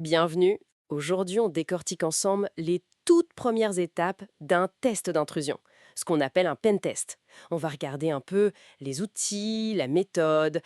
Bienvenue. Aujourd'hui, on décortique ensemble les toutes premières étapes d'un test d'intrusion, ce qu'on appelle un pen test. On va regarder un peu les outils, la méthode,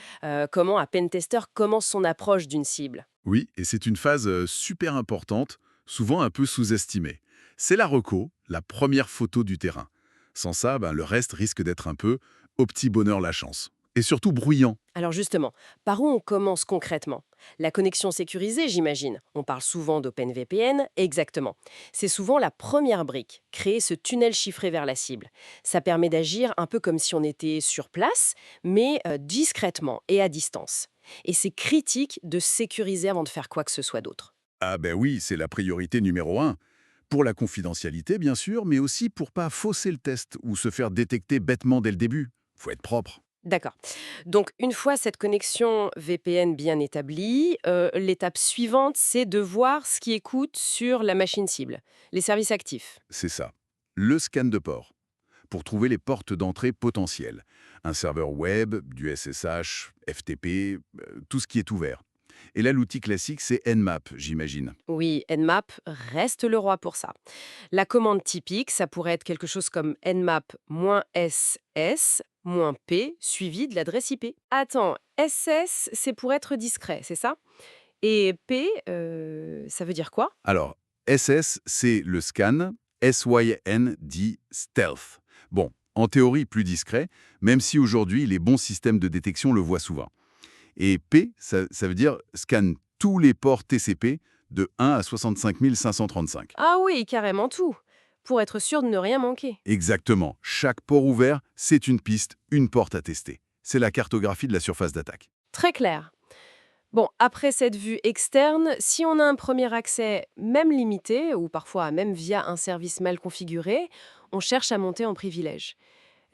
comment un pen tester commence son approche d'une cible. Oui, et c'est une phase super importante, souvent un peu sous-estimée. C'est la reco, la première photo du terrain. Sans ça, le reste risque d'être un peu au petit bonheur la chance. Et surtout bruyant. Alors justement, par où on commence concrètement? La connexion sécurisée, j'imagine. On parle souvent d'OpenVPN, exactement. C'est souvent la première brique, créer ce tunnel chiffré vers la cible. Ça permet d'agir un peu comme si on était sur place, mais discrètement et à distance. Et c'est critique de sécuriser avant de faire quoi que ce soit d'autre. Ah ben oui, c'est la priorité numéro un. Pour la confidentialité, bien sûr, mais aussi pour pas fausser le test ou se faire détecter bêtement dès le début. Faut être propre. D'accord. Donc, une fois cette connexion VPN bien établie, l'étape suivante, c'est de voir ce qui écoute sur la machine cible, les services actifs. C'est ça. Le scan de port. Pour trouver les portes d'entrée potentielles. Un serveur web, du SSH, FTP, tout ce qui est ouvert. Et là, l'outil classique, c'est Nmap, j'imagine. Oui, Nmap reste le roi pour ça. La commande typique, ça pourrait être quelque chose comme nmap-ss-p suivi de l'adresse IP. Attends, SS, c'est pour être discret, c'est ça? Et P, ça veut dire quoi? Alors, SS, c'est le scan, SYN dit stealth. Bon, en théorie plus discret, même si aujourd'hui les bons systèmes de détection le voient souvent. Et P, ça veut dire scan tous les ports TCP de 1 à 65 535. Ah oui, carrément tout, pour être sûr de ne rien manquer. Exactement, chaque port ouvert, c'est une piste, une porte à tester. C'est la cartographie de la surface d'attaque. Très clair. Bon, après cette vue externe, si on a un premier accès, même limité, ou parfois même via un service mal configuré, on cherche à monter en privilège.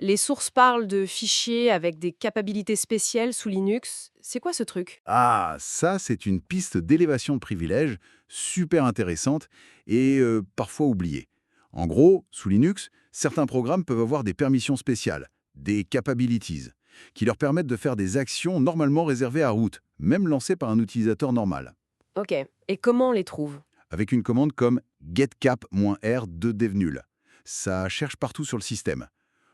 Les sources parlent de fichiers avec des capacités spéciales sous Linux. C'est quoi ce truc? Ah, ça, c'est une piste d'élévation de privilèges super intéressante et parfois oubliée. En gros, sous Linux, certains programmes peuvent avoir des permissions spéciales, des capabilities, qui leur permettent de faire des actions normalement réservées à root, même lancées par un utilisateur normal, Ok. Et comment on les trouve? avec une commande comme getcap-r de devnul. Ça cherche partout sur le système.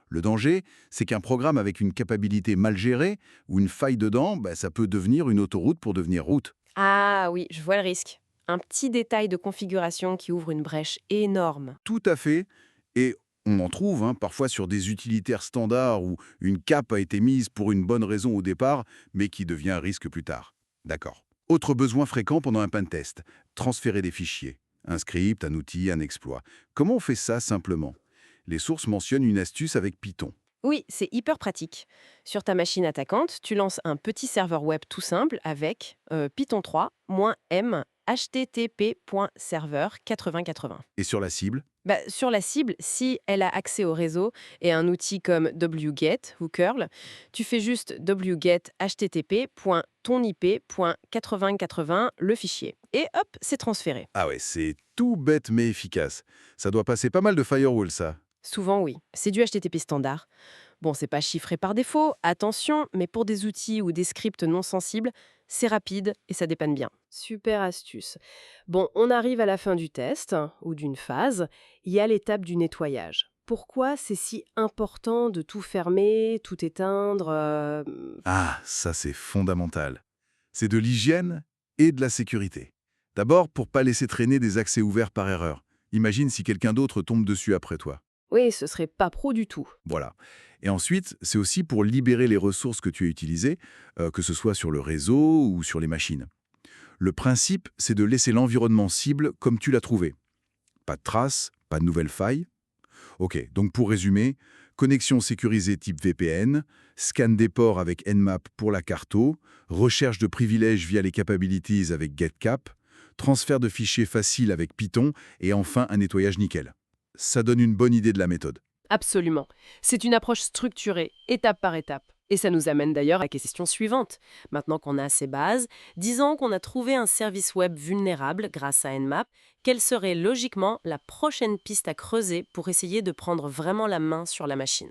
Le danger, c'est qu'un programme avec une capacité mal gérée ou une faille dedans, ça peut devenir une autoroute pour devenir route. Ah oui, je vois le risque. Un petit détail de configuration qui ouvre une brèche énorme. Tout à fait. Et on en trouve parfois sur des utilitaires standards où une cape a été mise pour une bonne raison au départ, mais qui devient un risque plus tard. D'accord. Autre besoin fréquent pendant un pentest, transférer des fichiers. Un script, un outil, un exploit. Comment on fait ça simplement? Les sources mentionnent une astuce avec Python. Oui, c'est hyper pratique. Sur ta machine attaquante, tu lances un petit serveur web tout simple avec Python 3 -m http.serveur 8080. Et sur la cible? Bah, sur la cible, si elle a accès au réseau et un outil comme wget ou curl, tu fais juste wget http.tonip.8080 le fichier. Et hop, c'est transféré. Ah ouais, c'est tout bête mais efficace. Ça doit passer pas mal de firewall, ça. Souvent, oui. C'est du HTTP standard. Bon, c'est pas chiffré par défaut, attention, mais pour des outils ou des scripts non sensibles, c'est rapide et ça dépanne bien. Super astuce. Bon, on arrive à la fin du test, ou d'une phase, il y a l'étape du nettoyage. Pourquoi c'est si important de tout fermer, tout éteindre Ah, ça c'est fondamental. C'est de l'hygiène et de la sécurité. D'abord, pour pas laisser traîner des accès ouverts par erreur. Imagine si quelqu'un d'autre tombe dessus après toi. Oui, ce serait pas pro du tout. Voilà. Et ensuite, c'est aussi pour libérer les ressources que tu as utilisées, que ce soit sur le réseau ou sur les machines. Le principe, c'est de laisser l'environnement cible comme tu l'as trouvé. Pas de traces, pas de nouvelles failles. Ok, donc pour résumer, connexion sécurisée type VPN, scan des ports avec Nmap pour la carto, recherche de privilèges via les capabilities avec GetCap, transfert de fichiers facile avec Python et enfin un nettoyage nickel. Ça donne une bonne idée de la méthode. Absolument. C'est une approche structurée, étape par étape. Et ça nous amène d'ailleurs à la question suivante. Maintenant qu'on a ces bases, disons qu'on a trouvé un service web vulnérable grâce à Nmap, quelle serait logiquement la prochaine piste à creuser pour essayer de prendre vraiment la main sur la machine?